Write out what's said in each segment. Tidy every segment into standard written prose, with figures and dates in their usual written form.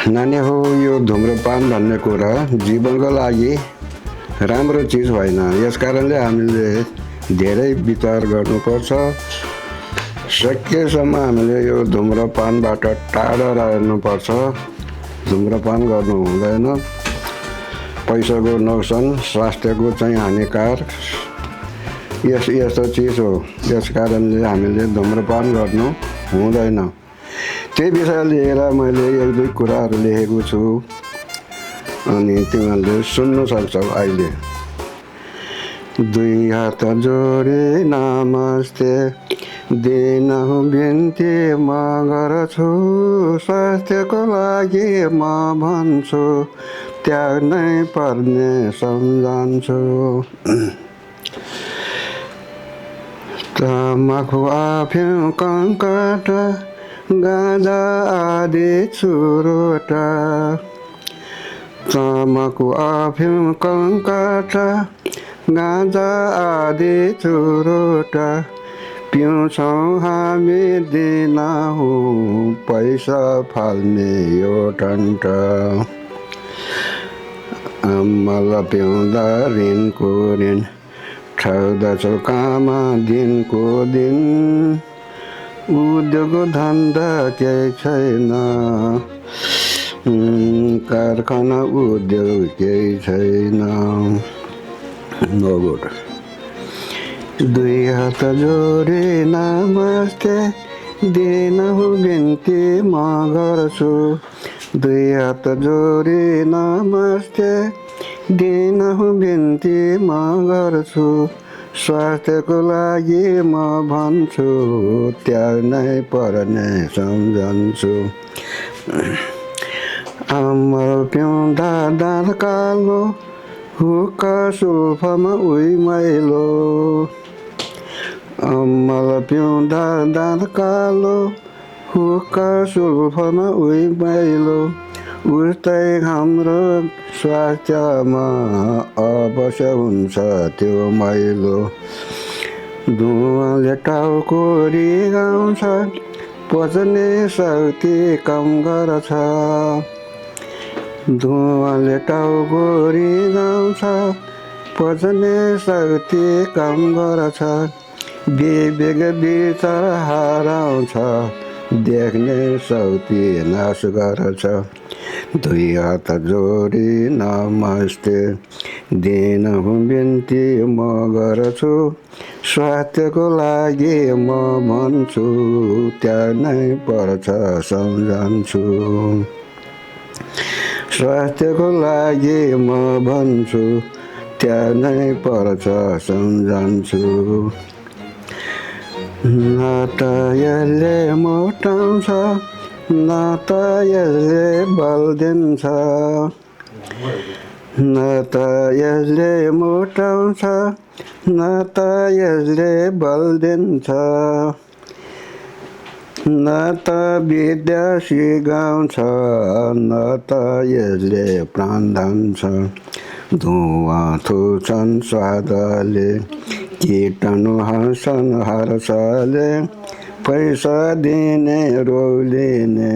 नानी हो यो धुम्रपान भन्ने कुरा जीवनको लागि राम्रो चिज होइन। यस कारणले हामीले धेरै विचार गर्नुपर्छ। सकेसम्म हामीले यो धुम्रपानबाट टाढा रहनुपर्छ। धुम्रपान गर्नु हुँदैन। पैसाको नोक्सान, स्वास्थ्यको चाहिँ हानिकार यस्तो चिज हो। यस कारणले हामीले धुम्रपान गर्नु हुँदैन। त्यही विषय लिएर मैले एक दुई कुराहरू लेखेको छु अनि तिमीहरूले सुन्नु सक्छौ। अहिले दुई हात जोडी नमस्ते दिन बिन्ती म गर्छु, स्वास्थ्यको लागि म भन्छु, त्याग्नै पर्ने सम्झन्छु। तमाखु अफिम कङ्कट गाँजा आदि चुरोटा, तमाखु अफिम कङ्कट गाँजा आदि चुरोटा पिउँछौँ हामी दिनहुँ, पैसा फाल्ने यो टन्टा। अमल पिउँदा ऋणको ऋण ठग्दछौ काम दिनको दिन, उद्योग धन्दा केही छैन, कारखाना उद्योग केही छैन। नगुड दुई हात जोडी नमस्ते दिनहुँ बिन्ती म गर्छु, दुई हात जोडी नमस्ते दिनहुँ बिन्ती म गर्छु, स्वास्थ्यको लागि म भन्छु, त्याग्नै पर्ने सम्झन्छु। अमल पिउँदा दाँत कालो हुक्का सुल्फामा उही मैलो, अमल पिउँदा दाँत कालो हुक्का सुल्फामा उही मैलो, उस्तै हाम्रो स्वास्थ्यमा अवश्य हुन्छ त्यो मैलो। धुवाले टाउको रिगाउँछ, पच्ने शक्ति कम गर्छ, धुवाले टाउको रिगाउँछ, पच्ने शक्ति कम गर्छ, विवेक विचार हराउँछ, देख्ने शक्ति नाश गर्छ। दुई हात जोडी नमस्ते दिनहुँ बिन्ती म गर्छु, स्वास्थ्यको लागि म भन्छु, त्याग्नै पर्छ सम्झन्छु, स्वास्थ्यको लागि म भन्छु, त्याग्नै पर्छ सम्झन्छु। न त यसले मोटाउँछ न त यसले बल दिन्छ, न त यसले मोटाउँछ न त यसले बल दिन्छ, न त विद्या सिकाउँछ न त यसले प्राण धान्छ। धुवा थुन्छन् स्वादले कीटाणु हाँस्छन् हर्षले, पैसा दिने रोग लिने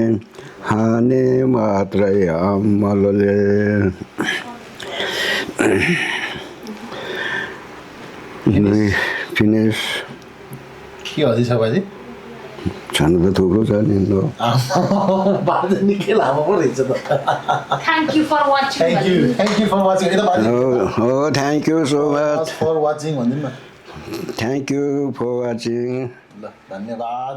हानि मात्रै अमलले। फिनिस के अझै छ बाजे? छानु त थुप्रो छ नि। बाजे निकै लामो पो रहेछ त। Thank you for watching. Thank you for watching. Oh, thank you so much. For watching भनिदिनु न। Thank you for watching. ल धन्यवाद।